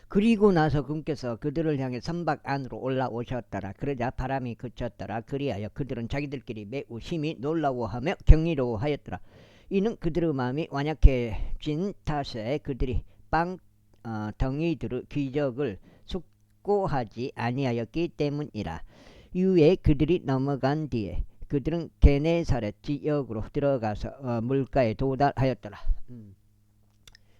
그리고 나서 그분께서 그들을 향해 선박 안으로 올라오셨더라. 그러자 바람이 그쳤더라. 그리하여 그들은 자기들끼리 매우 심히 놀라워하며 경이로워하였더라. 이는 그들의 마음이 완약해진 탓에 그들이 빵 덩이들의 기적을 숙고하지 아니하였기 때문이라. 이후에 그들이 넘어간 뒤에 그들은 게네사렛 지역으로 들어가서 물가에 도달하였더라.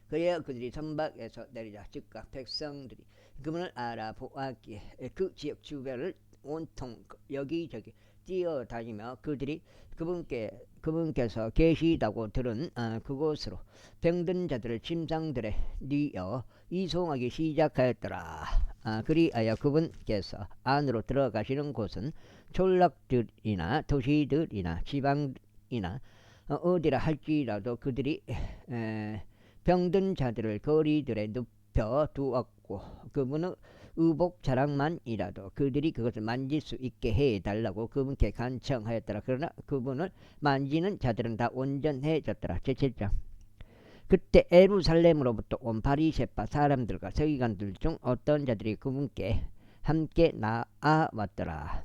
그래야 그들이 선박에서 내리자 즉각 백성들이 그분을 알아보았기에 그 지역 주변을 온통 여기저기 뛰어다니며 그들이 그분께서 계시다고 들은 그곳으로 병든 자들을 침상들에 뉘어 이송하기 시작하였더라. 그리하여 그분께서 안으로 들어가시는 곳은 촌락들이나 도시들이나 지방이나 어디라 할지라도 그들이 병든 자들을 거리들에 눕혀 두었고 그분의 의복 자락만이라도 그들이 그것을 만질 수 있게 해달라고 그분께 간청하였더라. 그러나 그분을 만지는 자들은 다 온전해졌더라. 제7장. 그때 예루살렘으로부터 온 바리새파 사람들과 서기관들 중 어떤 자들이 그분께 함께 나아왔더라.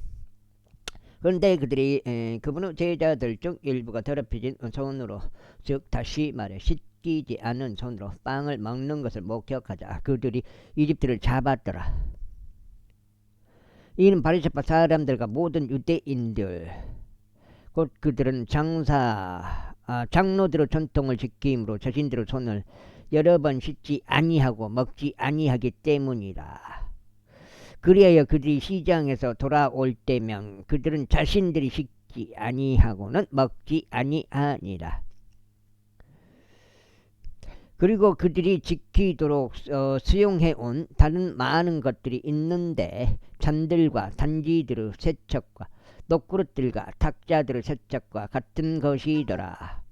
그런데 그들이 그분의 제자들 중 일부가 더럽혀진 손으로 즉 다시 말해 씻기지 않은 손으로 빵을 먹는 것을 목격하자 그들이 이집트를 잡았더라. 이는 바리새파 사람들과 모든 유대인들 곧 그들은 장로들의 전통을 지킴으로 자신들의 손을 여러 번 씻지 아니하고 먹지 아니하기 때문이라. 그리하여 그들이 시장에서 돌아올 때면 그들은 자신들이 씻지 아니하고는 먹지 아니하니라. 그리고 그들이 지키도록 수용해온 다른 많은 것들이 있는데 잔들과 단지들의 세척과 녹그릇들과 탁자들의 세척과 같은 것이더라.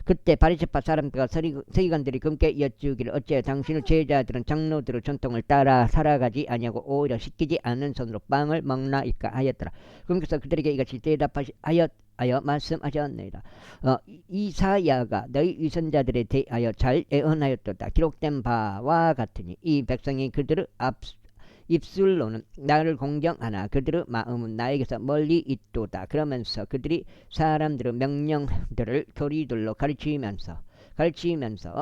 그때 바리새파 사람들과 서기관들이 그분께 여쭈기를 어찌하여 당신의 제자들은 장로들의 전통을 따라 살아가지 아니하고 오히려 씻기지 않은 손으로 빵을 먹나이까 하였더라. 그분께서 그들에게 이같이 대답하여 말씀하셨나이다. 이사야가 너희 위선자들에 대하여 잘 예언하였도다. 기록된 바와 같으니 이 백성이 그들의 입술로는 나를 공경하나 그들의 마음은 나에게서 멀리 있도다. 그러면서 그들이 사람들의 명령들을 교리들로 가르치면서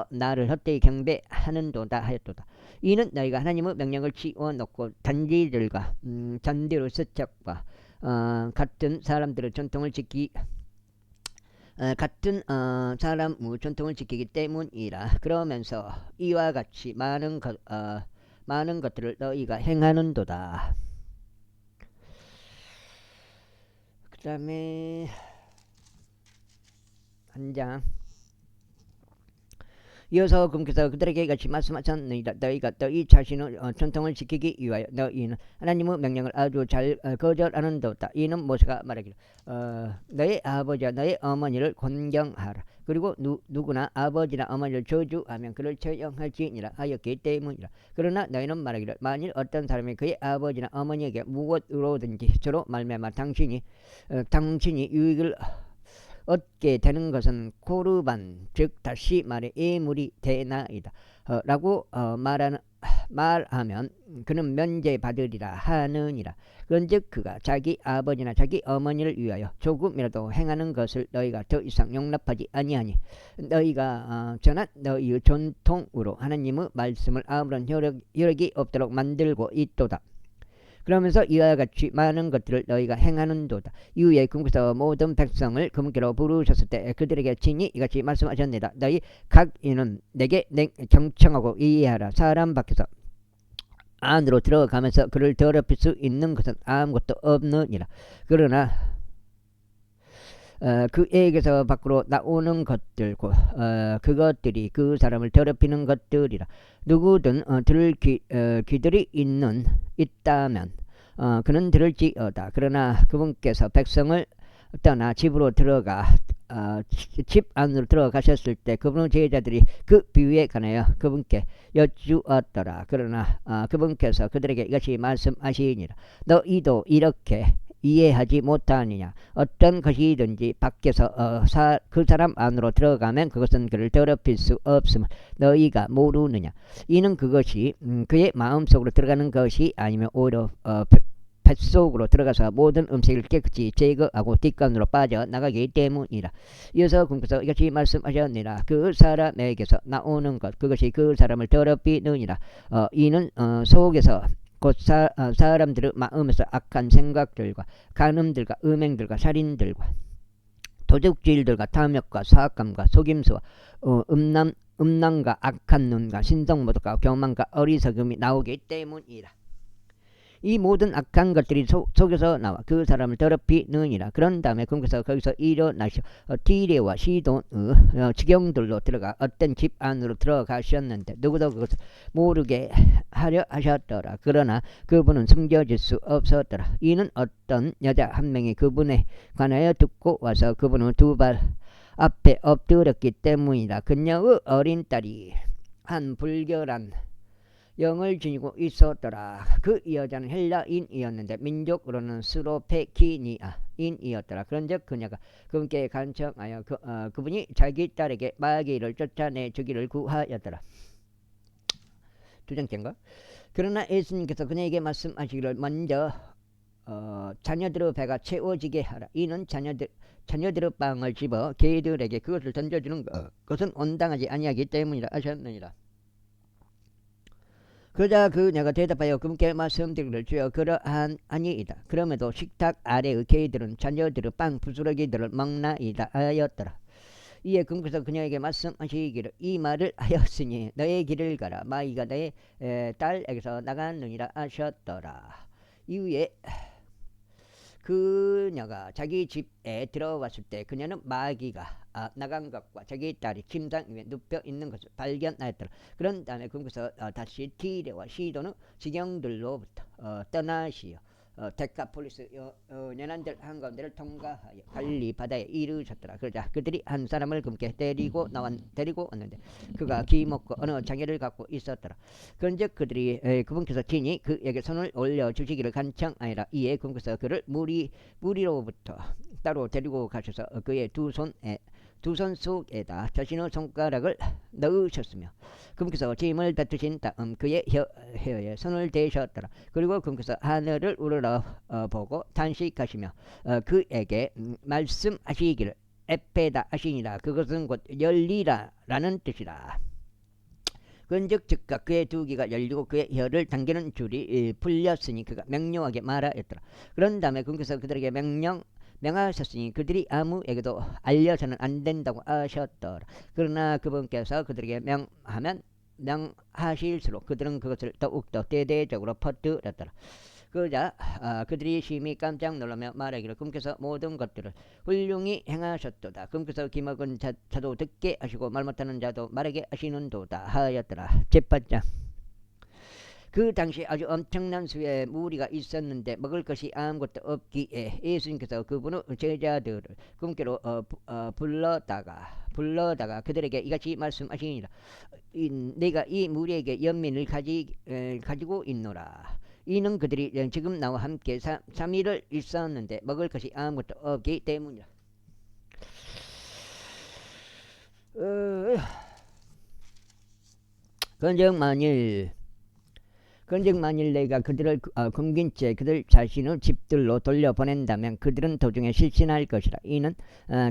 나를 헛되이 경배하는도다 하였도다. 이는 너희가 하나님의 명령을 치워놓고 단지들과 잔디의 세척과 같은 사람들의 전통을 지키기 때문이라. 그러면서 이와 같이 많은 것들을 너희가 행하는도다. 그 다음에 한 장. 이어서 그분께서 그들에게 같이 말씀하셨느니라. 너희가 너희 자신의 전통을 지키기 위하여 너희는 하나님의 명령을 아주 잘 거절하는도다. 이는 모세가 말하기를 너희 아버지와 너희 어머니를 존경하라. 그리고 누구나 아버지나 어머니를 저주하면 그를 처형할지니라 하였기 때문이라. 그러나 너희는 말하기를 만일 어떤 사람이 그의 아버지나 어머니에게 무엇으로든지 저로 말미암아 당신이 유익을 얻게 되는 것은 코르반 즉 다시 말해 예물이 되나이다 라고 말하면 그는 면제받으리라 하느니라. 그런즉 그가 자기 아버지나 자기 어머니를 위하여 조금이라도 행하는 것을 너희가 더 이상 용납하지 아니하니 너희가 전한 너희의 전통으로 하나님의 말씀을 아무런 혈액이 없도록 만들고 있도다. 그러면서 이와 같이 많은 것들을 너희가 행하는도다. 이후에 그분께서 모든 백성을 그분께로 부르셨을 때 그들에게 친히 이같이 말씀하셨느니라. 너희 각인은 내게 경청하고 이해하라. 사람 밖에서 안으로 들어가면서 그를 더럽힐 수 있는 것은 아무것도 없느니라. 그러나 그에게서 밖으로 나오는 것들 그것들이 그 사람을 더럽히는 것들이라. 누구든 들을 귀들이 있다면 그는 들을지어다. 그러나 그분께서 백성을 떠나 집으로 들어가 집 안으로 들어가셨을 때 그분의 제자들이 그 비유에 관하여 그분께 여쭈었더라. 그러나 그분께서 그들에게 이것이 말씀하시니라. 너희도 이렇게 이해하지 못하느냐. 어떤 것이든지 밖에서 그 사람 안으로 들어가면 그것은 그를 더럽힐 수 없음을 너희가 모르느냐. 이는 그것이 그의 마음속으로 들어가는 것이 아니면 오히려 뱃속으로 들어가서 모든 음식을 깨끗이 제거하고 뒷간으로 빠져나가기 때문이라. 이어서 공부서 이같이 말씀하셨느니라. 그 사람에게서 나오는 것 그것이 그 사람을 더럽히느니라. 이는 속에서 곧 사람들의 마음에서 악한 생각들과 간음들과 음행들과 살인들과 도둑질들과 탐욕과 사악감과 속임수와 음란과 악한 눈과 신성모독과 교만과 어리석음이 나오기 때문이라. 이 모든 악한 것들이 속에서 나와 그 사람을 더럽히느니라. 그런 다음에 거기서 일어나셔 디레와 시돈의 지경들로 들어가 어떤 집 안으로 들어가셨는데 누구도 그것을 모르게 하려 하셨더라. 그러나 그분은 숨겨질 수 없었더라. 이는 어떤 여자 한 명이 그분에 관하여 듣고 와서 그분은 두 발 앞에 엎드렸기 때문이다. 그녀의 어린 딸이 한 불결한 영을 지니고 있었더라. 그 여자는 헬라인이었는데 민족으로는 스로페키니아인이었더라. 그런즉 그녀가 그분께 간청하여 그분이 자기 딸에게 마귀를 쫓아내 주기를 구하였더라. 두 번째인가? 그러나 예수님께서 그녀에게 말씀하시기를 먼저 자녀들의 배가 채워지게 하라. 이는 자녀들의 빵을 집어 개들에게 그것을 던져주는 것은 온당하지 아니하기 때문이라 하셨느니라. 그러자 그녀가 대답하여 그분께 말씀드리기를 주여 그러하니이다. 그럼에도 식탁 아래의 개들은 자녀들의 빵 부스러기들을 먹나이다 하였더라. 이에 그분께서 그녀에게 말씀하시기를 이 말을 하였으니 너의 길을 가라. 마귀가 너의 딸에게서 나갔느니라 하셨더라. 이후에 그녀가 자기 집에 들어왔을 때 그녀는 마귀가 나간 것과 자기 딸이 침상 위에 눕혀 있는 것을 발견하였더라. 그런 다음에 그곳에서 다시 디레와 시돈의 지경들로부터 떠나시어 데카폴리스 연안들 한가운데를 통과하여 갈릴리 바다에 이르셨더라. 그러자 그들이 한 사람을 그분께 데리고 왔는데 그가 기먹고 어느 장애를 갖고 있었더라. 그런즉 그들이 그분께서 친히 그에게 손을 올려주시기를 간청하니라. 이에 그분께서 그를 무리로부터 따로 데리고 가셔서 그의 두 손 속에다 자신의 손가락을 넣으셨으며 그분께서 짐을 뱉으신 다음 그의 혀에 손을 대셨더라. 그리고 그분께서 하늘을 우러러보고 탄식하시며 그에게 말씀하시기를 에페다 하시니라. 그것은 곧 열리라라는 뜻이라. 그런즉 즉각 그의 두 귀가 열리고 그의 혀를 당기는 줄이 풀렸으니 그가 명료하게 말하였더라. 그런 다음에 그분께서 그들에게 명하셨으니 그들이 아무에게도 알려서는 안 된다고 하셨더라. 그러나 그분께서 그들에게 명하실수록 그들은 그것을 더욱더 대대적으로 퍼뜨렸더라. 그러자 그들이 심히 깜짝 놀라며 말하기를 그분께서 모든 것들을 훌륭히 행하셨도다. 그분께서 기먹은 자도 듣게 하시고 말 못하는 자도 말하게 하시는도다 하였더라. 제8장. 그 당시 아주 엄청난 수의 무리가 있었는데 먹을 것이 아무것도 없기에 예수님께서 그분의 제자들을 그분께로 불러다가 그들에게 이같이 말씀하시니라. 내가 이 무리에게 연민을 가지고 있노라. 이는 그들이 지금 나와 함께 3일을 있었는데 먹을 것이 아무것도 없기 때문이라. 그런즉 만일 내가 그들을 굶긴 채 그들 자신의 집들로 돌려보낸다면 그들은 도중에 실신할 것이라. 이는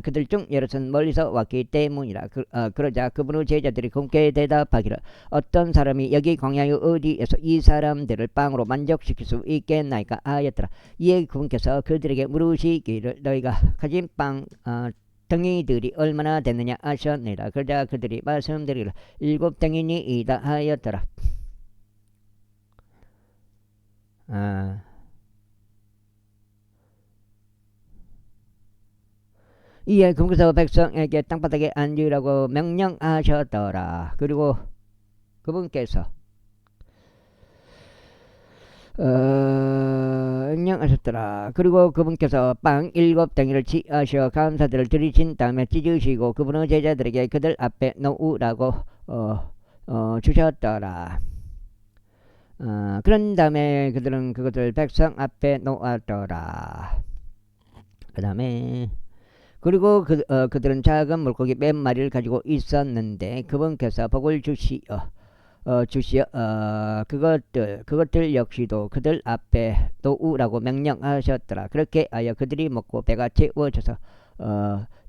그들 중 여럿은 멀리서 왔기 때문이라. 그러자 그분의 제자들이 그분께 대답하기를 어떤 사람이 여기 광야의 어디에서 이 사람들을 빵으로 만족시킬 수 있겠나이까 하였더라. 이에 그분께서 그들에게 물으시기를 너희가 가진 빵 덩이들이 얼마나 됐느냐 하셨느니라. 그러자 그들이 말씀드리기를 7덩이니이다 하였더라. 이에 그분께서 백성에게 땅바닥에 앉으라고 명령하셨더라. 그리고 그분께서 명령하셨더라. 그리고 그분께서 빵 7덩이를 취하셔 감사들을 드리신 다음에 찢으시고 그분의 제자들에게 그들 앞에 놓으라고 주셨더라. 그런 다음에 그들은 그것을 백성 앞에 놓았더라. 그 다음에 그리고 그들은 작은 물고기 몇 마리를 가지고 있었는데 그분께서 복을 주시어 그것들 역시도 그들 앞에 놓으라고 명령하셨더라. 그렇게 하여 그들이 먹고 배가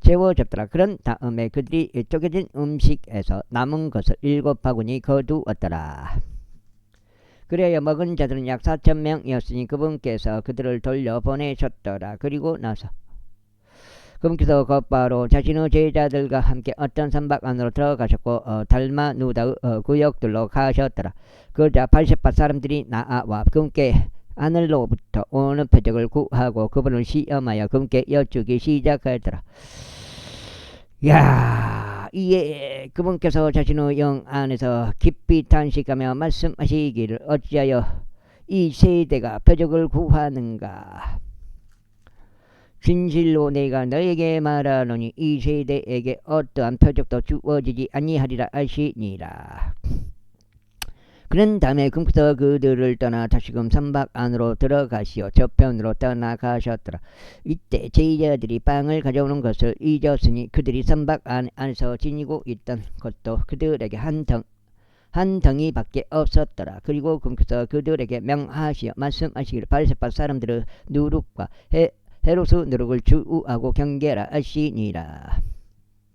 채워졌더라. 그런 다음에 그들이 쪼개진 음식에서 남은 것을 7바구니 거두었더라. 그래야 먹은 자들은 약 4,000명이었으니 그분께서 그들을 돌려보내셨더라. 그리고 나서 그분께서 곧바로 자신의 제자들과 함께 어떤 선박 안으로 들어가셨고 달마누다의 구역들로 가셨더라. 그러자 80밭 사람들이 나와 그분께 하늘로부터 오는 표적을 구하고 그분을 시험하여 그분께 여쭈기 시작하였더라. 야, 이에 그분께서 자신의 영 안에서 깊이 탄식하며 말씀하시기를 어찌하여 이 세대가 표적을 구하는가. 진실로 내가 너에게 말하노니 이 세대에게 어떠한 표적도 주어지지 아니하리라 하시니라. 그런 다음에 그분께서 그들을 떠나 다시금 선박 안으로 들어가시어 저편으로 떠나가셨더라. 이때 제자들이 빵을 가져오는 것을 잊었으니 그들이 선박 안에서 지니고 있던 것도 그들에게 한 덩이밖에 없었더라. 그리고 그분께서 그들에게 명하시어 말씀하시기를 80밭 사람들의 누룩과 헤로스 누룩을 주우하고 경계라 하시니라.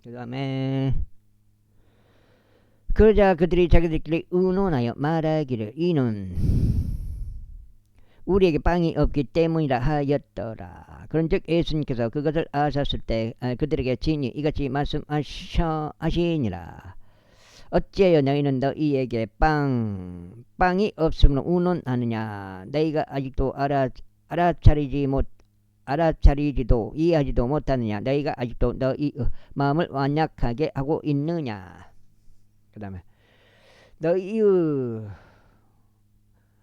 그 다음에 그러자 그들이 자기들끼리 의논하여 말하기를 이는 우리에게 빵이 없기 때문이라 하였더라. 그런즉 예수님께서 그것을 아셨을 때 그들에게 친히 이같이 말씀하시니라. 어찌하여 너희는 너희에게 빵이 없음으로 의논하느냐. 너희가 아직도 알아차리지도 이해하지도 못하느냐. 너희가 아직도 너희의 마음을 완약하게 하고 있느냐. 그 다음에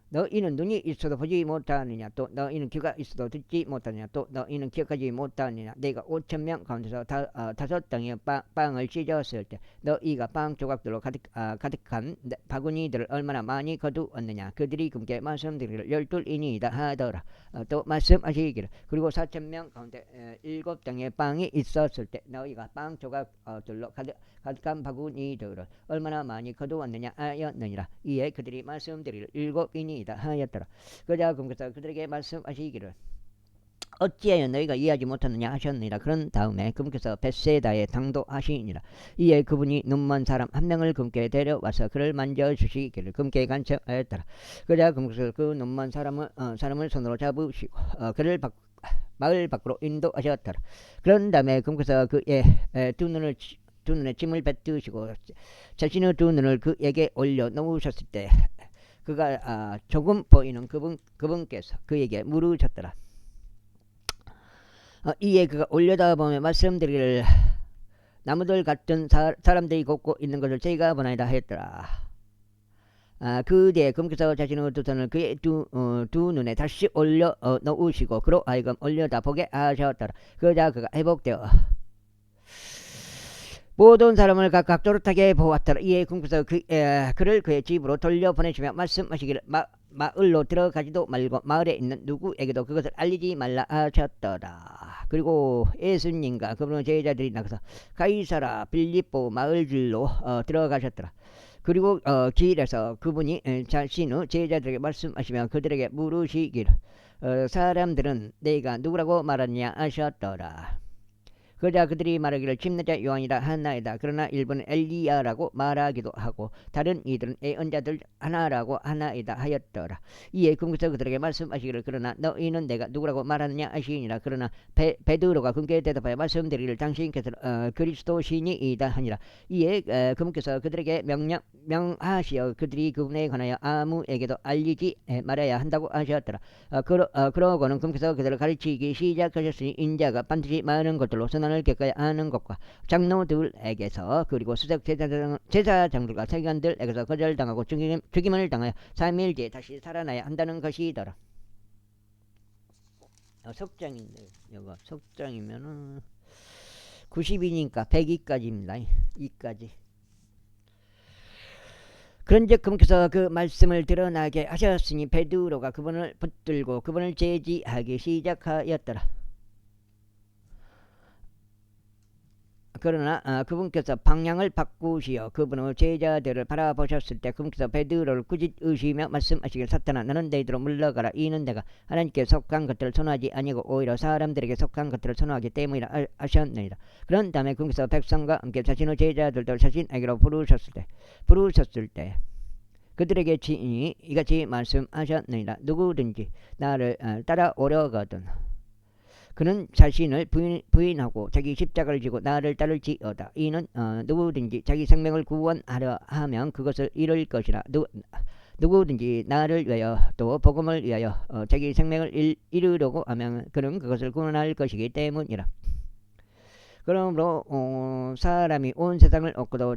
너희는 눈이 있어도 보지 못하느냐. 또 너희는 귀가 있어도 듣지 못하느냐. 또 너희는 기억하지 못하느냐. 내가 5,000명 가운데서 5덩이의 빵을 찢었을 때 너희가 빵 조각들로 가득한 바구니들을 얼마나 많이 거두었느냐. 그들이 그분께 말씀드리기를 12인이다 하더라. 또 말씀하시기를 그리고 4,000명 가운데 7덩이의 빵이 있었을 때 너희가 빵 조각들로 가득한 바구니들을 얼마나 많이 거두었느냐 하였느니라. 이에 그들이 말씀드리기를 7인이다 하였더라. 그러자 그분께서 그들에게 말씀하시기를 어찌하여 너희가 이해하지 못하느냐 하셨느니라. 그런 다음에 그분께서 벳세다에 당도하시니라. 이에 그분이 눈먼 사람 한 명을 그분께 데려와서 그를 만져주시기를 그분께 간청하였더라. 그러자 그분께서 그 눈먼 사람을 손으로 잡으시고 그를 마을 밖으로 인도하셨더라. 그런 다음에 그분께서 그의 두 눈에 침을 뱉으시고 자신의 두 눈을 그에게 올려 놓으셨을 때 그가 조금 보이는 그분께서 그에게 물으셨더라. 이에 그가 올려다보며 말씀드리기를 나무들 같은 사람들이 걷고 있는 것을 제가 보나이다 하였더라. 그뒤에 그분께서 자신의 두 손을 그의 두 눈에 다시 올려 놓으시고 그로 하여금 올려다보게 하셨더라. 그러자 그가 회복되어 모든 사람을 각각 또렷하게 보았더라. 이에 그분께서 그를 그의 집으로 돌려보내시며 말씀하시기를 마을로 들어가지도 말고 마을에 있는 누구에게도 그것을 알리지 말라 하셨더라. 그리고 예수님과 그분의 제자들이 나가서 가이사라 빌립보 마을길로 들어가셨더라. 그리고 길에서 그분이 자신의 제자들에게 말씀하시며 그들에게 물으시기를 사람들은 내가 누구라고 말하느냐 하셨더라. 그러자 그들이 말하기를 침례자 요한이라 하나이다. 그러나 일부는 엘리야라고 말하기도 하고 다른 이들은 예언자들 하나라고 하나이다 하였더라. 이에 그분께서 그들에게 말씀하시기를 그러나 너희는 내가 누구라고 말하느냐 하시니라. 그러나 베드로가 그분께 대답하여 말씀드리기를 당신께서 그리스도시니이다 하니라. 이에 그분께서 그들에게 명하시어 그들이 그분에 관하여 아무에게도 알리지 말아야 한다고 하셨더라. 그러고는 그분께서 그들을 가르치기 시작하셨으니 인자가 반드시 많은 것들로 선언을 겪어야 하는 것과 장로들에게서 그리고 수석 제사장들과 세관들에게서 거절당하고 죽임을 당하여 3일 뒤에 다시 살아나야 한다는 것이더라. 속장인데 이거 속장이면은 90이니까 102까지입니다. 2까지. 그런즉 그분께서 그 말씀을 드러나게 하셨으니 베드로가 그분을 붙들고 그분을 제지하기 시작하였더라. 그러나 그분께서 방향을 바꾸시어 그분의 제자들을 바라보셨을 때 그분께서 베드로를 꾸짖으시며 말씀하시길 사탄아 너는 너희들로 물러가라. 이는 내가 하나님께 속한 것들을 선호하지 아니고 오히려 사람들에게 속한 것들을 선호하기 때문이라 하셨느니라. 그런 다음에 그분께서 백성과 함께 자신의 제자들도 자신에게로 부르셨을 때 그들에게 친히 이같이 말씀하셨느니라. 누구든지 나를 따라오려거든 그는 자신을 부인하고 자기 십자가를 지고 나를 따를지어다. 이는 누구든지 자기 생명을 구원하려 하면 그것을 잃을 것이라. 누구든지 나를 위하여 또 복음을 위하여 자기 생명을 잃으려고 하면 그는 그것을 구원할 것이기 때문이라. 그러므로 사람이 온 세상을 얻고도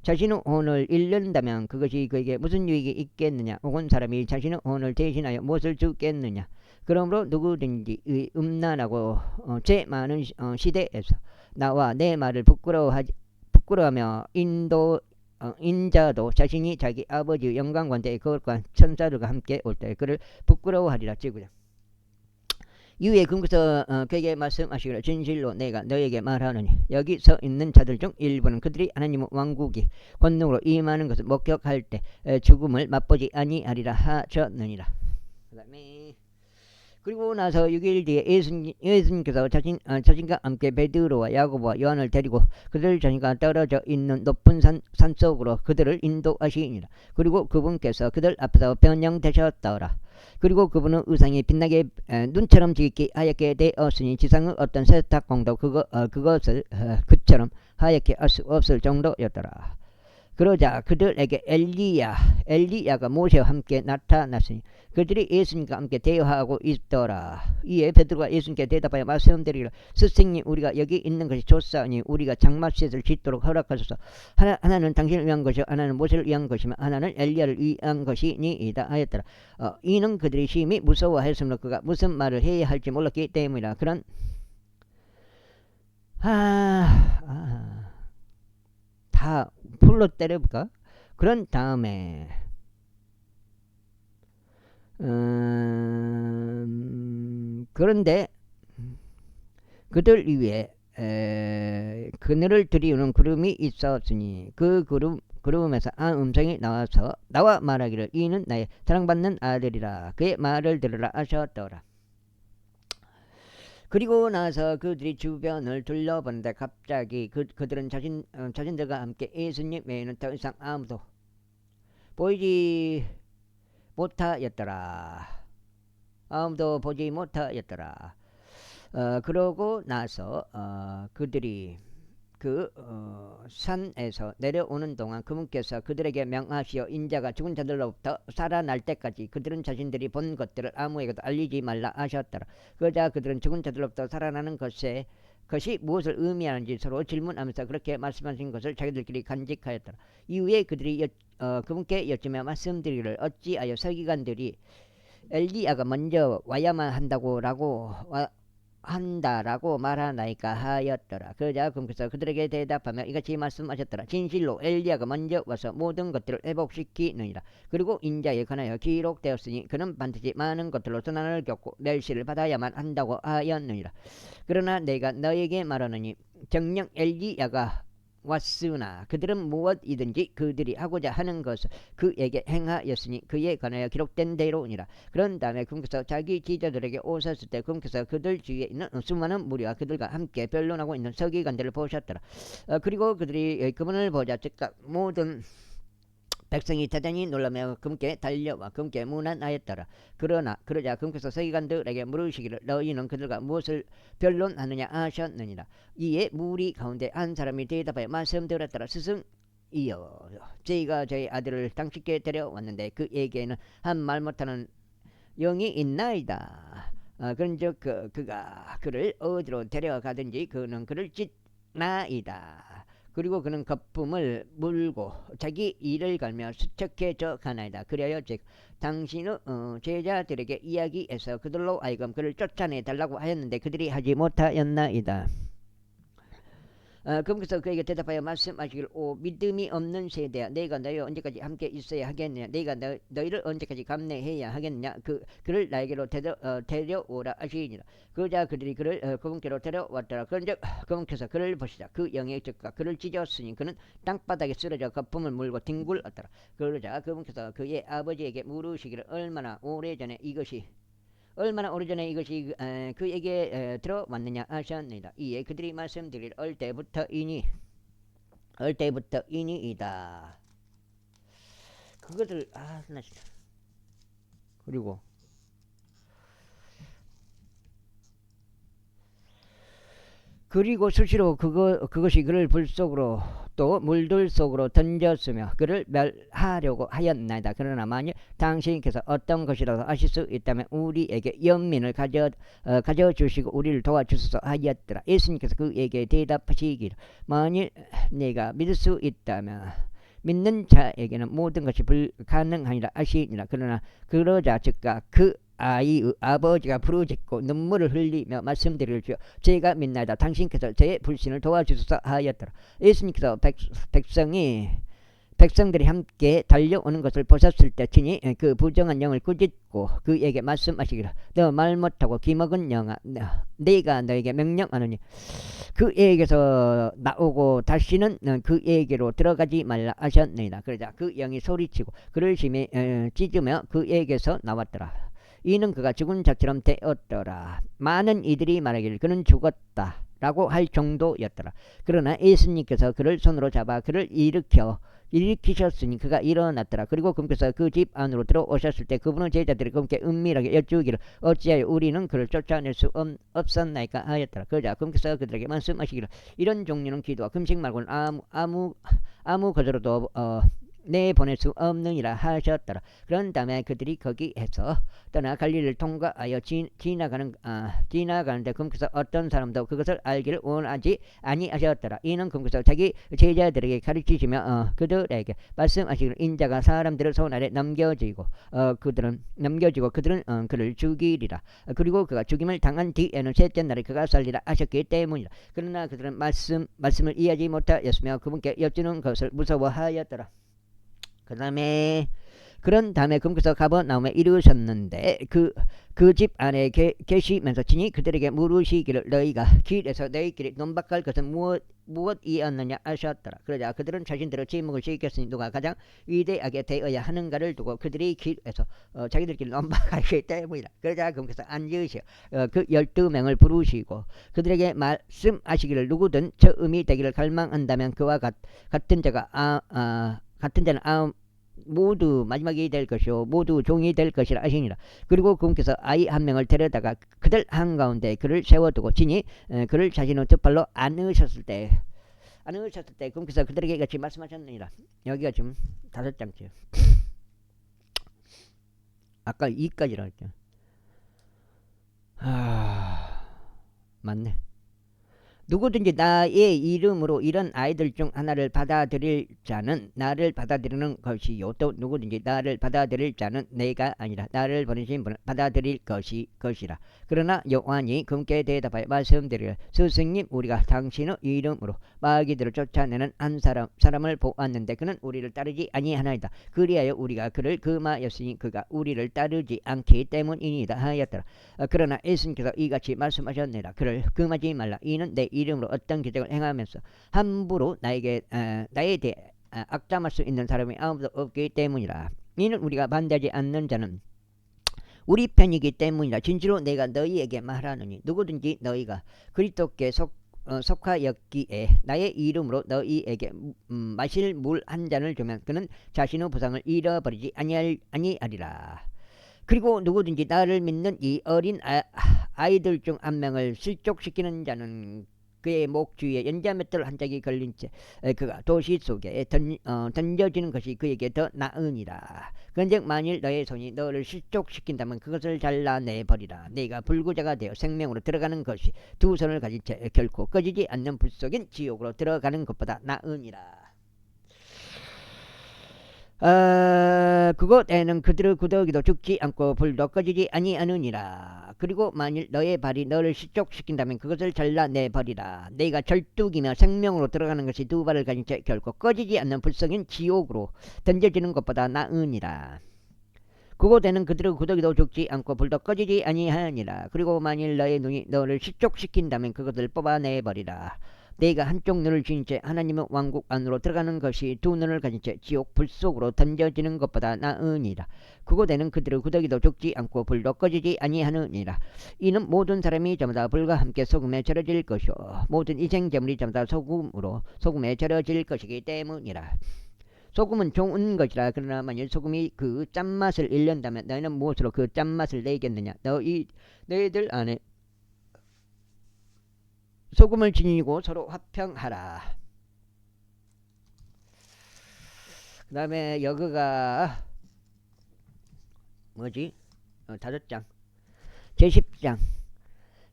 자신의 혼을 잃는다면 그것이 그에게 무슨 유익이 있겠느냐. 혹은 사람이 자신의 혼을 대신하여 무엇을 주겠느냐. 그러므로 누구든지 음란하고 죄 많은 시대에서 나와 내 말을 부끄러워하며 인자도 자신이 자기 아버지의 영광 관대에 그것과 천사들과 함께 올 때 그를 부끄러워하리라. 지구자. 이후에 그분께서 그에게 말씀하시기를 진실로 내가 너에게 말하노니 여기 서 있는 자들 중 일부는 그들이 하나님의 왕국이 권능으로 임하는 것을 목격할 때 죽음을 맛보지 아니하리라 하셨느니라. 그리고 나서 6일 뒤에 예수님께서 자신과 함께 베드로와 야고보와 요한을 데리고 그들 자신과 떨어져 있는 높은 산속으로 그들을 인도하시니라. 그리고 그분께서 그들 앞에서 변형되셨더라. 그리고 그분의 의상이 빛나게 눈처럼 짙게 하얗게 되었으니 지상의 어떤 세탁공도 그것을 그처럼 하얗게 할 수 없을 정도였더라. 그러자 그들에게 엘리야가 모세와 함께 나타났으니 그들이 예수님과 함께 대화하고 있더라. 이에 베드로가 예수님께 대답하여 말씀드리기를 스승님 우리가 여기 있는 것이 좋사오니 우리가 장막셋을 짓도록 허락하소서. 하나는 당신을 위한 것이요 하나는 모세를 위한 것이며 하나는 엘리야를 위한 것이니이다 하였더라. 이는 그들이 심히 무서워했으므로 그가 무슨 말을 해야 할지 몰랐기 때문이라. 그런 다 풀로 때려볼까? 그런 다음에 그런데 그들 위에 그늘을 들이우는 구름이 있었으니 그 구름에서 한 음성이 나와서 나와 말하기를 이는 나의 사랑받는 아들이라. 그의 말을 들으라 하셨더라. 그리고 나서 그들이 주변을 둘러보는데 갑자기 그들은 자신들과 함께 예수님 외에는 더 이상 아무도 보이지 못하였더라. 아무도 보지 못하였더라. 그러고 나서 그들이 산에서 내려오는 동안 그분께서 그들에게 명하시어 인자가 죽은 자들로부터 살아날 때까지 그들은 자신들이 본 것들을 아무에게도 알리지 말라 하셨더라. 그러자 그들은 죽은 자들로부터 살아나는 것이 무엇을 의미하는지 서로 질문하면서 그렇게 말씀하신 것을 자기들끼리 간직하였더라. 이후에 그들이 그분께 여쭈며 말씀드리기를 어찌하여 서기관들이 엘리야가 먼저 와야만 한다라고 말하나이까 하였더라. 그러자 그분께서 그들에게 대답하며 이같이 말씀하셨더라. 진실로 엘리야가 먼저 와서 모든 것들을 회복시키느니라. 그리고 인자에 관하여 기록되었으니 그는 반드시 많은 것들로 선한을 겪고 멸시를 받아야만 한다고 하였느니라. 그러나 내가 너에게 말하노니 정녕 엘리야가 왔으나 그들은 무엇이든지 그들이 하고자 하는 것을 그에게 행하였으니 그에 관하여 기록된 대로니라. 그런 다음에 그분께서 자기 지도자들에게 오셨을 때 그분께서 그들 주위에 있는 수많은 무리와 그들과 함께 변론하고 있는 서기관들을 보셨더라. 그리고 그들이 그분을 보자 즉각 모든 백성이 대단히 놀라며 그분께 달려와 그분께 문안하였더라. 그러자 그분께서 서기관들에게 물으시기를 너희는 그들과 무엇을 변론하느냐 하셨느니라. 이에 무리 가운데 한 사람이 대답하여 말씀드렸더라. 스승이여 저희가 저희 아들을 당신께 데려왔는데 그에게는 한 말 못하는 영이 있나이다. 그런즉 그가 그를 어디로 데려가든지 그는 그를 찢나이다. 그리고 그는 거품을 물고 자기 이를 갈며 수척해져 가나이다. 그래야 즉 당신의 제자들에게 이야기해서 그들로 하여금 그를 쫓아내 달라고 하였는데 그들이 하지 못하였나이다. 그러면서 그에게 대답하여 말씀하시기를 오 믿음이 없는 세대야 내가 너희와 언제까지 함께 있어야 하겠느냐 내가 너희를 언제까지 감내해야 하겠느냐 그를 나에게로 데려오라 하시니라. 그러자 그들이 그를 그분께로 데려왔더라. 그런즉 그분께서 그를 보시자 그 영의 적과 그를 찢었으니 그는 땅바닥에 쓰러져 거품을 물고 뒹굴었더라. 그러자 그분께서 그의 아버지에게 물으시기를 얼마나 오래전에 이것이 그에게 들어왔느냐 하셨느니라. 이에 그들이 말씀드리기를 얼때부터이니이다. 그것을 나 진짜. 그리고 수시로 그것이 그를 불 속으로 또 물들 속으로 던졌으며 그를 멸하려고 하였나이다. 그러나 만일 당신께서 어떤 것이라도 하실 수 있다면 우리에게 연민을 가져주시고 우리를 도와주소서 하였더라. 예수님께서 그에게 대답하시기를 만일 내가 믿을 수 있다면 믿는 자에게는 모든 것이 불가능하니라 하시니라. 그러나 그러자 즉각 그 아이의 아버지가 부르짖고 눈물을 흘리며 말씀드릴 주여 제가 믿나이다. 당신께서 제 불신을 도와주소서 하였더라. 예수님께서 백성들이 함께 달려오는 것을 보셨을 때 친히 그 부정한 영을 꾸짖고 그에게 말씀하시기를 너 말 못하고 기먹은 영아 내가 너에게 명령하노니 그에게서 나오고 다시는 그에게로 들어가지 말라 하셨느니라. 그러자 그 영이 소리치고 그를 심히 찢으며 그에게서 나왔더라. 이는 그가 죽은 자처럼 되었더라. 많은 이들이 말하기를 그는 죽었다 라고 할 정도였더라. 그러나 예수님께서 그를 손으로 잡아 그를 일으키셨으니 그가 일어났더라. 그리고 그분께서 그 집 안으로 들어오셨을 때 그분은 제자들이 그분께 은밀하게 여쭈기를 어찌하여 우리는 그를 쫓아낼 수 없었나이까 하였더라. 그러자 그분께서 그들에게 말씀하시기를 이런 종류는 기도와 금식 말고는 아무 것으로도 내보낼 수 없느니라 하셨더라. 그런 다음에 그들이 거기에서 떠나 갈릴리를 통과하여 지나가는데 그분께서 어떤 사람도 그것을 알기를 원하지 아니하셨더라. 이는 그분께서 자기 제자들에게 가르치시며 그들에게 말씀하시기를 인자가 사람들을 손 아래 넘겨지고 그들은 그를 죽이리라. 그리고 그가 죽임을 당한 뒤에는 셋째 날에 그가 살리라 하셨기 때문이라. 그러나 그들은 말씀을 이해하지 못하였으며 그분께 여쭈는 것을 무서워하였더라. 그런 다음에 그분께서 가버나움에 이르셨는데 그 집 안에 계시면서 친히 그들에게 물으시기를 너희가 길에서 너희끼리 논박할 것은 무엇이었느냐 하셨더라. 그러자 그들은 자신들의 지목을 시켰으니 누가 가장 위대하게 되어야 하는가를 두고 그들이 길에서 자기들끼리 논박하기 때문이라. 그러자 그분께서 앉으시어 그 12명을 부르시고 그들에게 말씀하시기를 누구든 처음이 되기를 갈망한다면 그와 같은 자는 모두 마지막이 될 것이요 모두 종이 될 것이라 하시니라. 그리고 그분께서 아이 한 명을 데려다가 그들 한가운데 그를 세워두고 친히 그를 자신의 두 팔로 안으셨을 때 그분께서 그들에게 같이 말씀하셨느니라. 여기가 지금 5장째. 아까 2까지라 했죠. 맞네. 누구든지 나의 이름으로 이런 아이들 중 하나를 받아들일 자는 나를 받아들이는 것이요 또 누구든지 나를 받아들일 자는 내가 아니라 나를 보내신 분을 받아들일 것이라. 그러나 요한이 그분께 대답하여 말씀드리기를 스승님 우리가 당신의 이름으로 마귀들을 쫓아내는 한 사람을 보았는데 그는 우리를 따르지 아니하나이다. 그리하여 우리가 그를 금하였으니 그가 우리를 따르지 않기 때문이니이다 하였더라. 그러나 예수님께서 이같이 말씀하셨느니라. 그를 금하지 말라. 이는 내 이름으로 어떤 기적을 행하면서 함부로 나에 대해 악담할 수 있는 사람이 아무도 없기 때문이라. 이는 우리가 반대하지 않는 자는 우리 편이기 때문이라. 진실로 내가 너희에게 말하노니 누구든지 너희가 그리스도께 속하였기에 나의 이름으로 너희에게 마실 물 한 잔을 주면 그는 자신의 보상을 잃어버리지 아니하리라. 그리고 누구든지 나를 믿는 이 어린 아이들 중 한 명을 실족시키는 자는 그의 목 주위에 연자맷돌 한 짝이 걸린 채 그가 도시 속에 던져지는 것이 그에게 더 나으니라. 그런즉 만일 너의 손이 너를 실족시킨다면 그것을 잘라내버리라. 네가 불구자가 되어 생명으로 들어가는 것이 두 손을 가진 채 결코 꺼지지 않는 불 속인 지옥으로 들어가는 것보다 나으니라. 그곳에는 그들의 구더기도 죽지 않고 불도 꺼지지 아니하느니라. 그리고 만일 너의 발이 너를 실족시킨다면 그것을 잘라내버리라. 너희가 절뚝이며 생명으로 들어가는 것이 두 발을 가진 채 결코 꺼지지 않는 불성인 지옥으로 던져지는 것보다 나으니라. 그곳에는 그들의 구더기도 죽지 않고 불도 꺼지지 아니하니라. 그리고 만일 너의 눈이 너를 실족시킨다면 그것을 뽑아내버리라. 너희가 한쪽 눈을 쥔 채 하나님의 왕국 안으로 들어가는 것이 두 눈을 가진 채 지옥 불 속으로 던져지는 것보다 나으니라. 그곳에는 그들의 구더기도 죽지 않고 불도 꺼지지 아니하느니라. 이는 모든 사람이 저마다 불과 함께 소금에 절여질 것이요 모든 이생제물이 저마다 소금에 절여질 것이기 때문이라. 소금은 좋은 것이라. 그러나 만일 소금이 그 짠맛을 잃는다면 너희는 무엇으로 그 짠맛을 내겠느냐. 너희들 안에 소금을 지니고 서로 화평하라. 그 다음에 여기가 뭐지? 5장 제10장.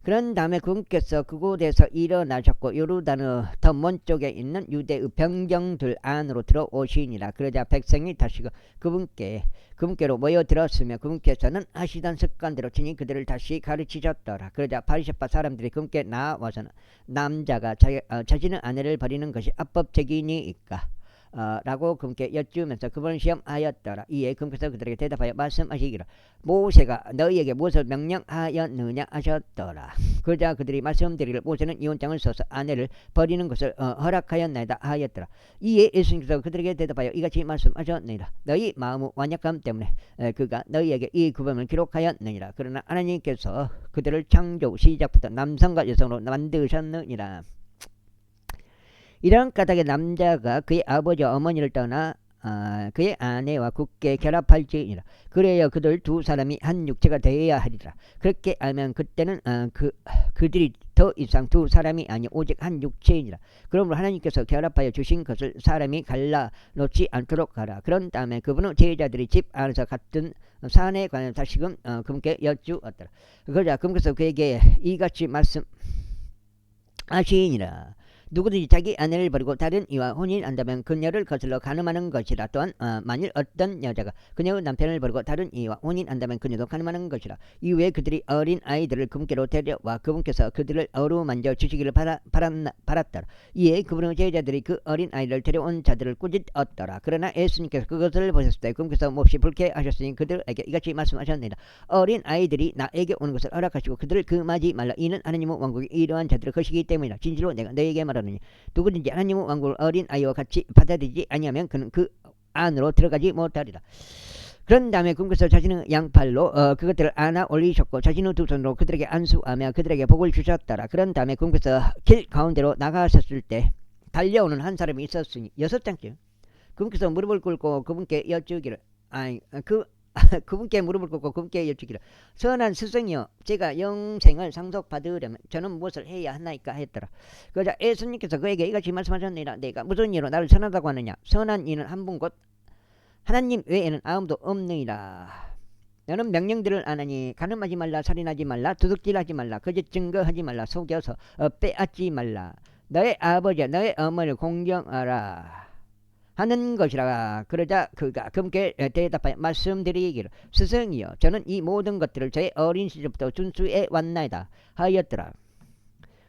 그런 다음에 그분께서 그곳에서 일어나셨고 요르단의 더 먼 쪽에 있는 유대의 병정들 안으로 들어오시니라. 그러자 백성이 다시 그분께로 모여들었으며 그분께서는 하시던 습관대로 친히 그들을 다시 가르치셨더라. 그러자 바리새파 사람들이 그분께 나와서는 남자가 자신의 아내를 버리는 것이 합법적이니까 라고 그분께 여쭈면서 그분을 시험하였더라. 이에 그분께서 그들에게 대답하여 말씀하시기를 모세가 너희에게 무엇을 명령하였느냐 하셨더라. 그러자 그들이 말씀드리기를 모세는 이혼장을 써서 아내를 버리는 것을 허락하였나이다 하였더라. 이에 예수님께서 그들에게 대답하여 이같이 말씀하셨느니라. 너희 마음의 완약함 때문에 그가 너희에게 이 구범을 기록하였느니라. 그러나 하나님께서 그들을 창조 시작부터 남성과 여성으로 만드셨느니라. 이런 까닭에 남자가 그의 아버지와 어머니를 떠나 그의 아내와 굳게 결합할지니라. 그래야 그들 두 사람이 한 육체가 되어야 하리라. 그렇게 알면 그때는 그들이 더 이상 두 사람이 아니 오직 한 육체이니라. 그러므로 하나님께서 결합하여 주신 것을 사람이 갈라놓지 않도록 하라. 그런 다음에 그분은 제자들이 집 안에서 같은 사안에 관한 다시금 그분께 여쭈었더라. 그러자 그분께서 그에게 이같이 말씀하시니라. 누구든지 자기 아내를 버리고 다른 이와 혼인한다면 그녀를 거슬러 간음하는 것이라. 또한 만일 어떤 여자가 그녀의 남편을 버리고 다른 이와 혼인한다면 그녀도 간음하는 것이라. 이후에 그들이 어린 아이들을 그분께로 데려와 그분께서 그들을 어루만져 주시기를 바랐더라. 이에 그분의 제자들이 그 어린 아이를 데려온 자들을 꾸짖었더라. 그러나 예수님께서 그것을 보셨을 때 그분께서 몹시 불쾌하셨으니 그들에게 이같이 말씀하셨느니라. 어린 아이들이 나에게 오는 것을 허락하시고 그들을 금하지 말라. 이는 하나님의 왕국이 이러한 자들의 것이기 때문이라. 진실로 내가 너에게 말하노니 누구든지 하나님의 왕국을 어린 아이와 같이 받아들이지 아니하면 그는 그 안으로 들어가지 못하리라. 그런 다음에 그분께서 자신의 양팔로 그것들을 안아 올리셨고 자신의 두 손으로 그들에게 안수하며 그들에게 복을 주셨더라. 그런 다음에 그분께서 길 가운데로 나가셨을 때 달려오는 한 사람이 있었으니 6장째 그분께서 무릎을 꿇고 그분께 여쭈기를 그분께 무릎을 꿇고 그분께 여쭈기를 선한 스승이여 제가 영생을 상속받으려면 저는 무엇을 해야 하나이까 했더라. 그러자 예수님께서 그에게 이같이 말씀하셨느니라. 내가 무슨 이로 나를 선하다고 하느냐. 선한 이는 한 분 곧 하나님 외에는 아무도 없느니라. 너는 명령들을 안 하니 간음하지 말라, 살인하지 말라, 도둑질하지 말라, 거짓 증거하지 말라, 속여서 빼앗지 말라, 너의 아버지와 너의 어머니를 공경하라 하는 것이라. 그러자 그가 그분께 대답하여 말씀드리기를 스승이여 저는 이 모든 것들을 저의 어린 시절부터 준수해 왔나이다 하였더라.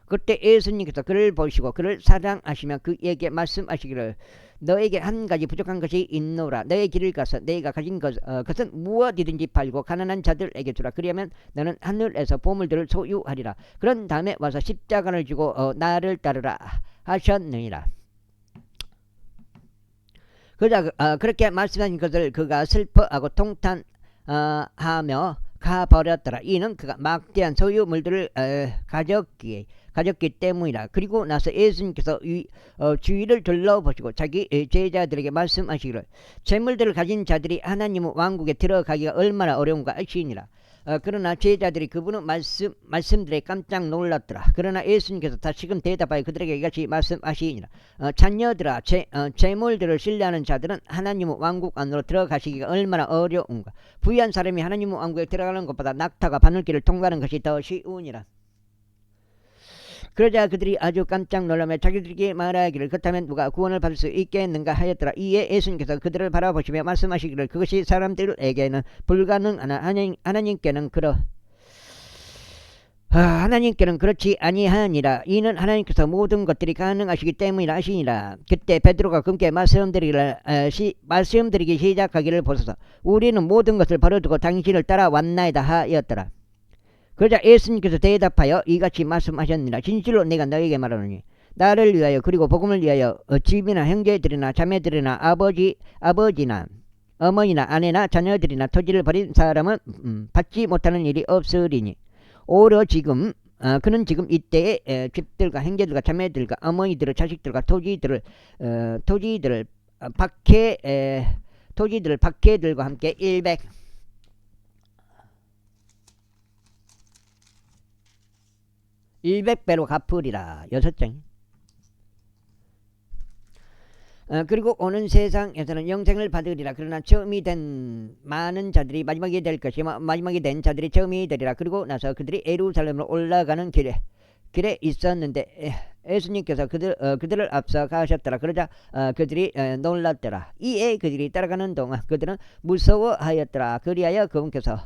그때 예수님께서 그를 보시고 그를 사랑하시며 그에게 말씀하시기를 너에게 한 가지 부족한 것이 있노라. 너의 길을 가서 너희가 가진 것은 무엇이든지 팔고 가난한 자들에게 주라. 그러면 너는 하늘에서 보물들을 소유하리라. 그런 다음에 와서 십자가를 지고 나를 따르라 하셨느니라. 그렇게 말씀하신 것을 그가 슬퍼하고 통탄하며 가버렸더라. 이는 그가 막대한 소유물들을 가졌기 때문이라. 그리고 나서 예수님께서 주위를 둘러보시고 자기 제자들에게 말씀하시기를 재물들을 가진 자들이 하나님의 왕국에 들어가기가 얼마나 어려운가 아시니라. 그러나 제자들이 그분의 말씀들에 깜짝 놀랐더라. 그러나 예수님께서 다시금 대답하여 그들에게 이같이 말씀하시니라. 자녀들아 재물들을 신뢰하는 자들은 하나님의 왕국 안으로 들어가시기가 얼마나 어려운가. 부유한 사람이 하나님의 왕국에 들어가는 것보다 낙타가 바늘길을 통과하는 것이 더 쉬우니라. 그러자 그들이 아주 깜짝 놀라며 자기들끼리 말하기를 그렇다면 누가 구원을 받을 수 있겠는가 하였더라. 이에 예수님께서 그들을 바라보시며 말씀하시기를 그것이 사람들에게는 불가능하나 하나님께는 하나님께는 그렇지 아니하니라. 이는 하나님께서 모든 것들이 가능하시기 때문이라 하시니라. 그때 베드로가 그분께 말씀드리기 시작하기를 보소서. 우리는 모든 것을 버려두고 당신을 따라왔나이다 하였더라. 그러자 예수님께서 대답하여 이같이 말씀하셨느니라. 진실로 내가 너에게 말하노니 나를 위하여 그리고 복음을 위하여 집이나 형제들이나 자매들이나 아버지나 어머니나 아내나 자녀들이나 토지를 버린 사람은 받지 못하는 일이 없으리니 오히려 지금 그는 지금 이때에 집들과 형제들과 자매들과 어머니들과 자식들과 토지들을 박해들과 함께 100배로 갚으리라. 6장. 그리고 오는 세상에서는 영생을 받으리라. 그러나 처음이 된 많은 자들이 마지막이 될 것이며 마지막이 된 자들이 처음이 되리라. 그리고 나서 그들이 예루살렘으로 올라가는 길에 있었는데 예수님께서 그들을 앞서 가셨더라. 그러자 그들이 놀랐더라. 이에 그들이 따라가는 동안 그들은 무서워하였더라. 그리하여 그분께서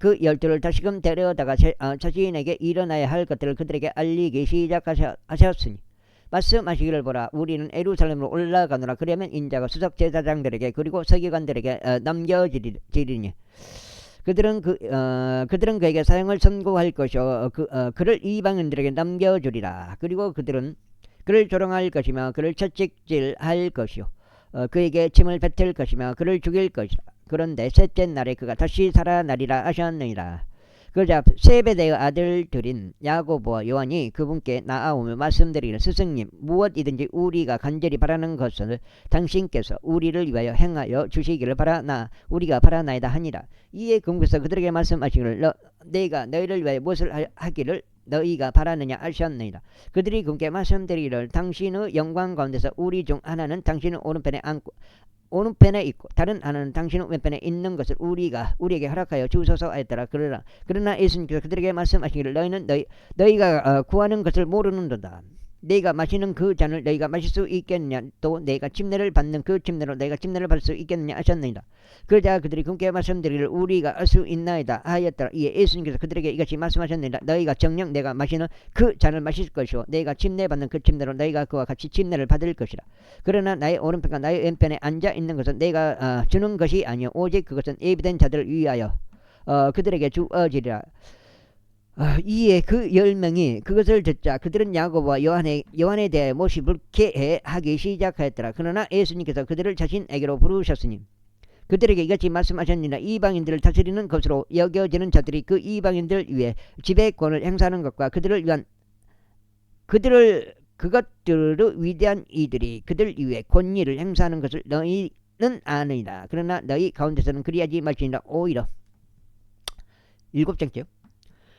그 12를 다시금 데려다가 자신에게 일어나야 할 것들을 그들에게 알리기 시작하셨으니 말씀하시기를 보라. 우리는 예루살렘으로 올라가노라. 그러면 인자가 수석 제사장들에게 그리고 서기관들에게 넘겨지리니 그들은 그에게 사형을 선고할 것이요 그를 이방인들에게 넘겨주리라. 그리고 그들은 그를 조롱할 것이며 그를 채찍질할 것이요 그에게 침을 뱉을 것이며 그를 죽일 것이라. 그런데 셋째 날에 그가 다시 살아나리라 하셨느니라. 그러자 세베대의 아들들인 야고보와 요한이 그분께 나아오며 말씀드리기를 스승님 무엇이든지 우리가 간절히 바라는 것을 당신께서 우리를 위하여 행하여 주시기를 우리가 바라나이다 하니라. 이에 그분께서 그들에게 말씀하시기를 내가 너희를 위하여 무엇을 하기를 너희가 바라느냐 하셨느니라. 그들이 그분께 말씀드리기를 당신의 영광 가운데서 우리 중 하나는 당신의 오른편에 있고 다른 하나는 당신의 왼편에 있는 것을 우리에게 허락하여 주소서 하였더라. 그러나 예수님께서 그들에게 말씀하시기를 너희가 구하는 것을 모르는도다. 너희가 마시는 그 잔을 너희가 마실 수 있겠느냐 또 너희가 침례를 받는 그 침례로 너희가 침례를 받을 수 있겠느냐 하셨느니라. 그러자 그들이 그분께 말씀드리기를 우리가 알 수 있나이다 하였더라. 이에 예수님께서 그들에게 이같이 말씀하셨느니라. 너희가 정녕 내가 마시는 그 잔을 마실 것이요 너희가 침례 받는 그 침례로 너희가 그와 같이 침례를 받을 것이라. 그러나 나의 오른편과 나의 왼편에 앉아 있는 것은 내가 주는 것이 아니요 오직 그것은 예비된 자들을 위하여 그들에게 주어지리라. 이에 그 10명이 그것을 듣자 그들은 야고보와 요한에 대해 몹시 불쾌해하기 시작하였더라. 그러나 예수님께서 그들을 자신에게로 부르셨으니 그들에게 이같이 말씀하셨느니라. 이방인들을 다스리는 것으로 여겨지는 자들이 그 이방인들 위에 지배권을 행사하는 것과 그것들의 위대한 이들이 그들 위에 권위를 행사하는 것을 너희는 아느니라. 그러나 너희 가운데서는 그리하지 말지니라. 오히려 7장째요.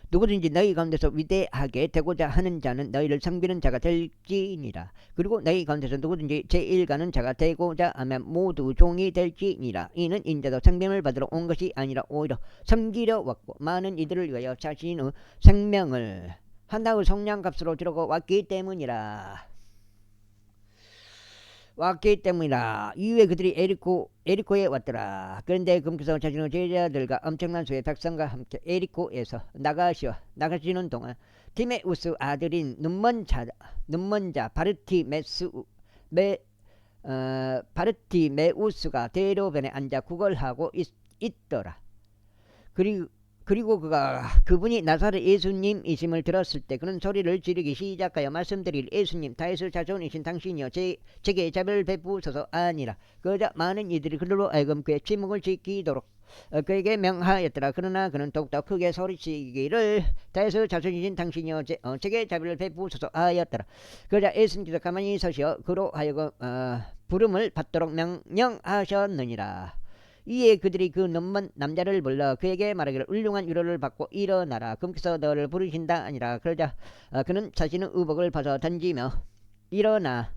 누구든지 너희 가운데서 위대하게 되고자 하는 자는 너희를 섬기는 자가 될지니라. 그리고 너희 가운데서 누구든지 제1가는 자가 되고자 하면 모두 종이 될지니라. 이는 인자도 생명을 받으러 온 것이 아니라 오히려 섬기려 왔고 많은 이들을 위하여 자신의 생명을 하나의 속량값으로 주려고 왔기 때문이라. 이후에 그들이 에리코에 왔더라. 그런데 그분께서 자신의 제자들과 엄청난 수의 백성과 함께 에리코에서 나가시는 동안 디메우스 아들인 눈먼 자 바르티메우스가 대로변에 앉아 구걸하고 있더라. 그리고 그분이 나사렛 예수님이심을 들었을 때 그는 소리를 지르기 시작하여 말씀드릴 예수님 다윗의 자손이신 당신이여 제게 자비를 베푸소서 아니라. 그러자 많은 이들이 그들로 하여금 그의 침묵을 지키도록 그에게 명하였더라. 그러나 그는 더욱더 크게 소리치기를 다윗의 자손이신 당신이여 제게 자비를 베푸소서 하였더라. 그러자 예수님께서 가만히 서시어 그로 하여금 부름을 받도록 명령하셨느니라. 이에 그들이 그 눈먼 남자를 불러 그에게 말하기를 훌륭한 위로를 받고 일어나라. 그분께서 너를 부르신다 아니라. 그러자 그는 자신의 의복을 벗어 던지며 일어나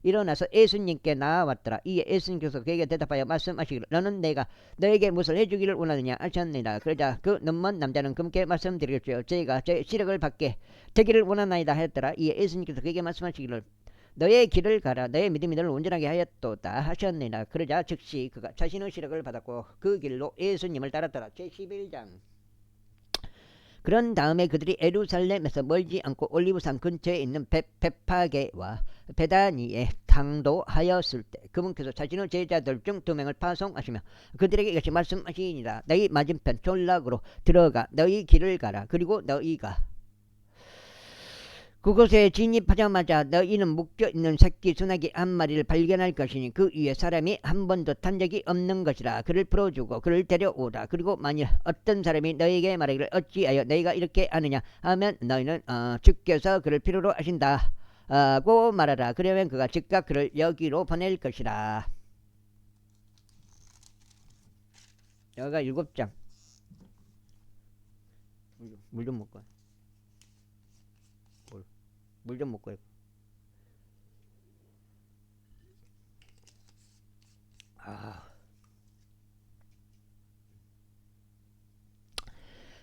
일어나서 예수님께 나아왔더라. 이에 예수님께서 그에게 대답하여 말씀하시기를 너는 내가 너에게 무엇을 해주기를 원하느냐 하셨느니라. 그러자 그 눈먼 남자는 그분께 말씀드리겠죠. 저희가 제 시력을 받게 되기를 원하나이다 하였더라. 이에 예수님께서 그에게 말씀하시기를 너의 길을 가라. 너의 믿음이 너를 온전하게 하였도다 하셨느니라. 그러자 즉시 그가 자신의 시력을 받았고 그 길로 예수님을 따랐더라. 제11장. 그런 다음에 그들이 예루살렘에서 멀지 않고 올리브산 근처에 있는 베파게와 베다니에 당도하였을 때 그분께서 자신의 제자들 중 2명을 파송하시며 그들에게 이같이 말씀하시니라. 너희 맞은편 졸락으로 들어가 너희 길을 가라. 그리고 너희가 그곳에 진입하자마자 너희는 묶여 있는 새끼 수나기 한 마리를 발견할 것이니 그 위에 사람이 한 번도 탄 적이 없는 것이라. 그를 풀어주고 그를 데려오라. 그리고 만일 어떤 사람이 너희에게 말하기를 어찌하여 너희가 이렇게 하느냐 하면 너희는 주께서 그를 필요로 하신다 고 말하라. 그러면 그가 즉각 그를 여기로 보낼 것이라. 여기가 7장. 물 좀 먹고 물 좀 먹고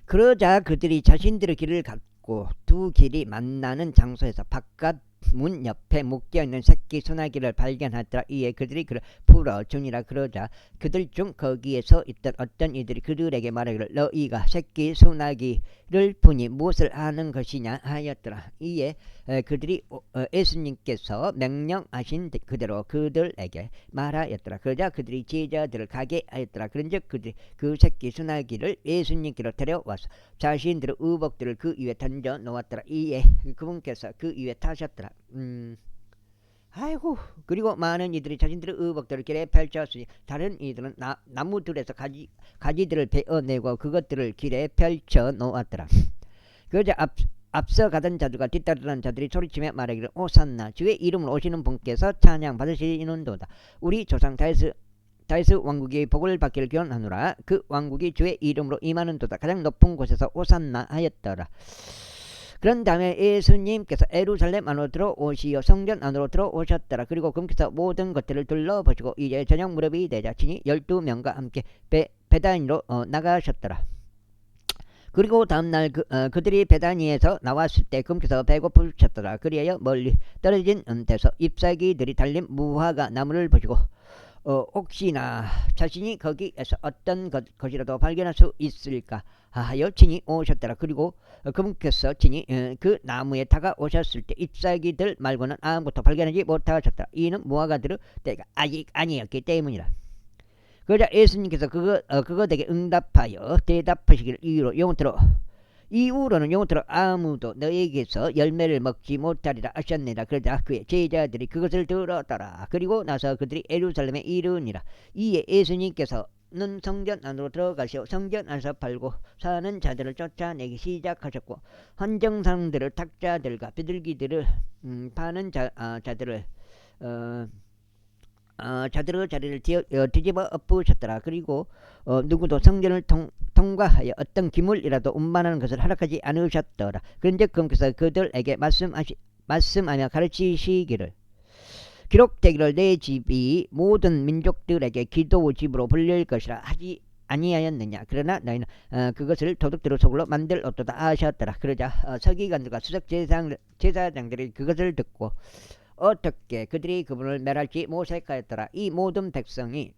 그러자 그들이 자신들의 길을 갖고 두 길이 만나는 장소에서 바깥 문 옆에 묶여있는 새끼 소나기를 발견하더라. 이에 그들이 그를 풀어주니라. 그러자 그들 중 거기에서 있던 어떤 이들이 그들에게 말하기를 너희가 새끼 소나기를 보니 무엇을 하는 것이냐 하였더라. 이에 그들이 예수님께서 명령하신 그대로 그들에게 말하였더라. 그러자 그들이 제자들을 가게 하였더라. 그런즉 그들이 그 새끼 소나기를 예수님께로 데려와서 자신들의 의복들을 그 위에 던져 놓았더라. 이에 그분께서 그 위에 타셨더라. 아이고. 그리고 많은 이들이 자신들의 의복들을 길에 펼쳤으니 다른 이들은 나무들에서 가지들을 베어내고 그것들을 길에 펼쳐 놓았더라. 그러자 앞서 가던 자들과 뒤따르던 자들이 소리치며 말하기를 오산나 주의 이름으로 오시는 분께서 찬양 받으시는도다. 우리 조상 다윗의 왕국이 복을 받기를 기원하노라. 그 왕국이 주의 이름으로 임하는도다. 가장 높은 곳에서 오산나 하였더라. 그런 다음에 예수님께서 예루살렘 안으로 들어오시어 성전 안으로 들어오셨더라. 그리고 그분께서 모든 것들을 둘러보시고 이제 저녁 무렵이 되자 친히 12명과 함께 베다니로 나가셨더라. 그리고 다음날 그들이 베다니에서 나왔을 때 그분께서 배고프셨더라. 그리하여 멀리 떨어진 데서 잎사귀들이 달린 무화과 나무를 보시고 혹시나 자신이 거기에서 어떤 것이라도 발견할 수 있을까 하여 친히 오셨더라. 그리고 그분께서 친히 그 나무에 다가오셨을 때 잎사귀들 말고는 아무것도 발견하지 못하셨더라. 이는 무화과들의 때가 아직 아니었기 때문이라. 그러자 예수님께서 그것에게 응답하여 대답하시기를 이후로는 영원토록 아무도 너에게서 열매를 먹지 못하리라 하셨느니라. 그러자 그의 제자들이 그것을 들었더라. 그리고 나서 그들이 예루살렘에 이르니라. 이에 예수님께서는 성전 안으로 들어가시어 성전 안에서 팔고 사는 자들을 쫓아내기 시작하셨고 헌정상들을 탁자들과 비둘기들을 파는 자들의 자리를 뒤집어 엎으셨더라. 그리고 누구도 성전을 통과하여 어떤 기물이라도 운반하는 것을 허락하지 않으셨더라. 그런즉 그분께서 그들에게 말씀하며 가르치시기를 기록되기를 내 집이 모든 민족들에게 기도 집으로 불릴 것이라 하지 아니하였느냐. 그러나 너희는 그것을 도둑들의 소굴로 만들었도다 하셨더라. 그러자 서기관들과 수석 제사장들이 그것을 듣고 어떻게 그들이 그분을 멸할지 모색하였더라. 이 모든 백성이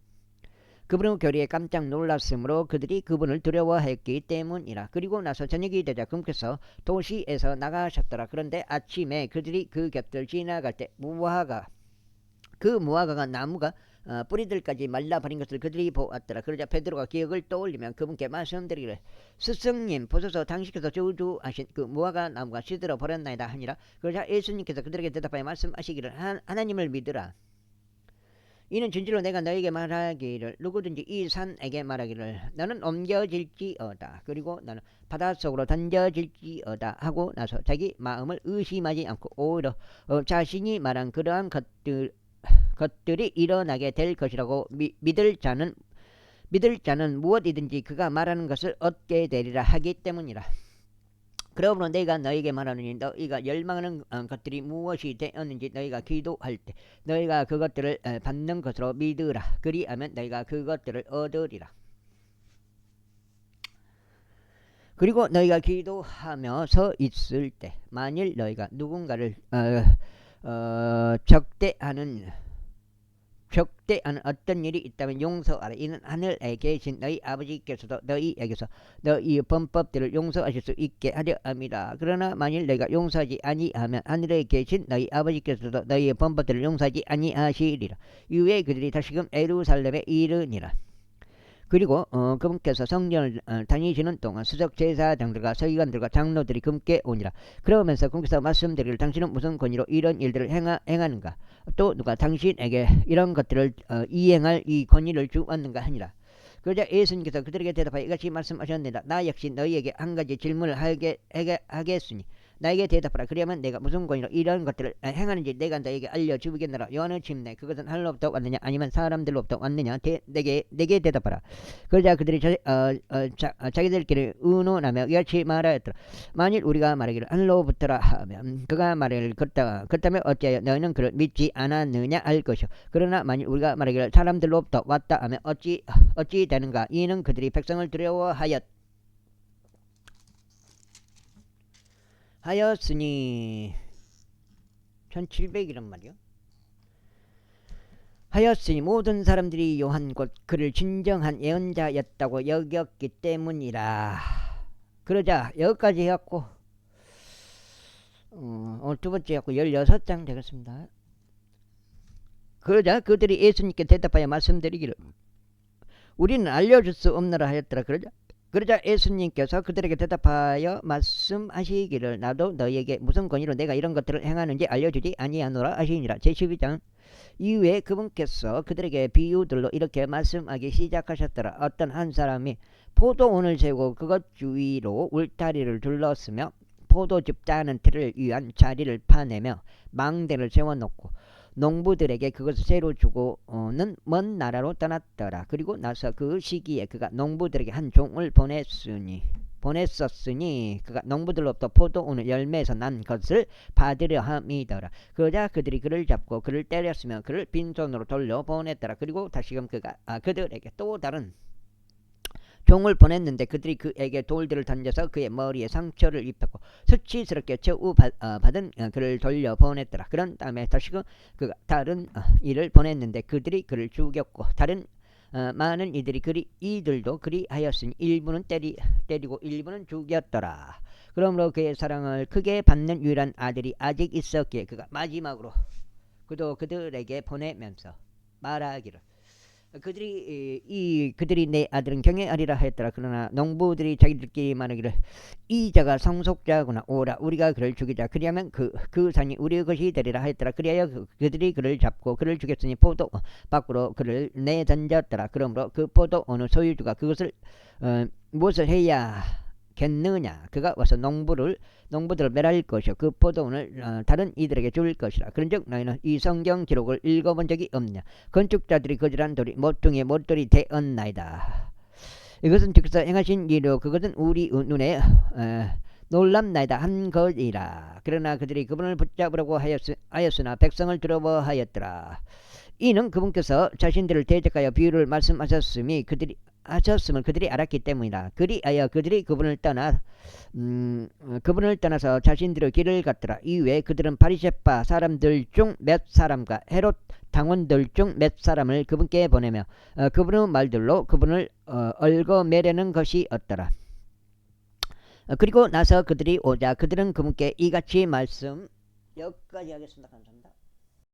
그분의 교리에 깜짝 놀랐으므로 그들이 그분을 두려워했기 때문이라. 그리고 나서 저녁이 되자 그분께서 도시에서 나가셨더라. 그런데 아침에 그들이 그 곁을 지나갈 때 무화과가 나무가 뿌리들까지 말라버린 것을 그들이 보았더라. 그러자 베드로가 기억을 떠올리며 그분께 말씀드리기를 스승님 보소서 당신께서 저주하신 그 무화과 나무가 시들어 버렸나이다 하니라. 그러자 예수님께서 그들에게 대답하여 말씀하시기를 하나님을 믿으라. 이는 진실로 내가 너에게 말하기를 누구든지 이 산에게 말하기를 너는 옮겨질지어다 그리고 너는 바닷속으로 던져질지어다 하고 나서 자기 마음을 의심하지 않고 오히려 자신이 말한 그러한 것들이 일어나게 될 것이라고 믿을 자는 무엇이든지 그가 말하는 것을 얻게 되리라 하기 때문이라. 그러므로 내가 너에게 말하노니 너희가 열망하는 것들이 무엇이 되었는지 너희가 기도할 때 너희가 그것들을 받는 것으로 믿으라. 그리하면 너희가 그것들을 얻으리라. 그리고 너희가 기도하며 서 있을 때 만일 너희가 누군가를 적대하는 어떤 일이 있다면 용서하라. 이는 하늘에 계신 너희 아버지께서도 너희에게서 너희 범법들을 용서하실 수 있게 하려 함이라. 그러나 만일 너희가 용서하지 아니하면 하늘에 계신 너희 아버지께서도 너희의 범법들을 용서하지 아니하시리라. 이후에 그들이 다시금 예루살렘에 이르니라. 그리고 그분께서 성전을 다니시는 동안 수석 제사장들과 서기관들과 장로들이 그분께 오니라. 그러면서 그분께서 말씀드리기를 당신은 무슨 권위로 이런 일들을 행하는가? 또 누가 당신에게 이런 것들을 이행할 이 권위를 주었는가 하니라. 그러자 예수님께서 그들에게 대답하여 이같이 말씀하셨느니라. 나 역시 너희에게 한 가지 질문을 하겠으니 나에게 대답하라. 그러면 내가 무슨 권위로 이런 것들을 행하는지 내가 너에게 알려주겠노라. 요한은 질문해 그것은 하늘로부터 왔느냐 아니면 사람들로부터 왔느냐 내게 대답하라. 그러자 그들이 자기들끼리 의논하며 이같이 말하였더라. 만일 우리가 말하기를 하늘로부터라 하면 그가 말하기를 그렇다면 어찌하여 너희는 그를 믿지 않았느냐 할 것이요. 그러나 만일 우리가 말하기를 사람들로부터 왔다 하면 어찌 되는가. 이는 그들이 백성을 하였으니 1700이란 말이요. 하였으니 모든 사람들이 요한 곧 그를 진정한 예언자였다고 여겼기 때문이라. 그러자 여기까지 해갖고 오늘 두 번째 해갖고 16장 되겠습니다. 그러자 그들이 예수님께 대답하여 말씀드리기를 우리는 알려줄 수 없느라 하였더라. 그러자 예수님께서 그들에게 대답하여 말씀하시기를 나도 너희에게 무슨 권위로 내가 이런 것들을 행하는지 알려주지 아니하노라 하시니라. 제12장 이후에 그분께서 그들에게 비유들로 이렇게 말씀하기 시작하셨더라. 어떤 한 사람이 포도원을 세우고 그것 주위로 울타리를 둘렀으며 포도즙 짜는 틀을 위한 자리를 파내며 망대를 세워놓고 농부들에게 그것을 새로 주고는 먼 나라로 떠났더라. 그리고 나서 그 시기에 그가 농부들에게 한 종을 보냈었으니 그가 농부들로부터 포도원의 열매에서 난 것을 받으려 함이더라. 그러자 그들이 그를 잡고 그를 때렸으며 그를 빈손으로 돌려보냈더라. 그리고 다시금 그가 그들에게 또 다른 종을 보냈는데 그들이 그에게 돌들을 던져서 그의 머리에 상처를 입혔고 수치스럽게 처우받은 그를 돌려보냈더라. 그런 다음에 다시금 그가 다른 이를 보냈는데 그들이 그를 죽였고 다른 많은 이들도 그리하였으니 일부는 때리고 일부는 죽였더라. 그러므로 그의 사랑을 크게 받는 유일한 아들이 아직 있었기에 그가 마지막으로 그들에게 보내면서 말하기를 그들이 내 아들은 경외하리라 하였더라. 그러나 농부들이 자기들끼리 말하기를 이 자가 상속자구나. 오라 우리가 그를 죽이자. 그리하면 그 산이 우리의 것이 되리라 하였더라. 그리하여 그들이 그를 잡고 그를 죽였으니 포도 밖으로 그를 내던졌더라. 그러므로 그 포도원의 소유주가 그것을 무엇을 해야겠느냐. 그가 와서 농부들을 멸할 것이요 그 포도원을 다른 이들에게 줄 것이라. 그런즉 너희는 이 성경 기록을 읽어본 적이 없냐. 건축자들이 거절한 돌이 모퉁이의 못돌이 되었나이다. 이것은 즉사 행하신 일이요 그것은 우리 눈에 놀랍나이다 한 것이라. 그러나 그들이 그분을 붙잡으려고 하였으나 백성을 두려워하였더라. 이는 그분께서 자신들을 대적하여 비유를 말씀하셨음을 그들이 알았기 때문이라. 그리하여 그들이 그분을 떠나서 자신들의 길을 갔더라. 이후에 그들은 바리새파 사람들 중 몇 사람과 헤롯 당원들 중 몇 사람을 그분께 보내며 그분의 말들로 그분을 얽어매려는 것이었더라. 그리고 나서 그들이 오자 그들은 그분께 이같이 여기까지 하겠습니다. 감사합니다.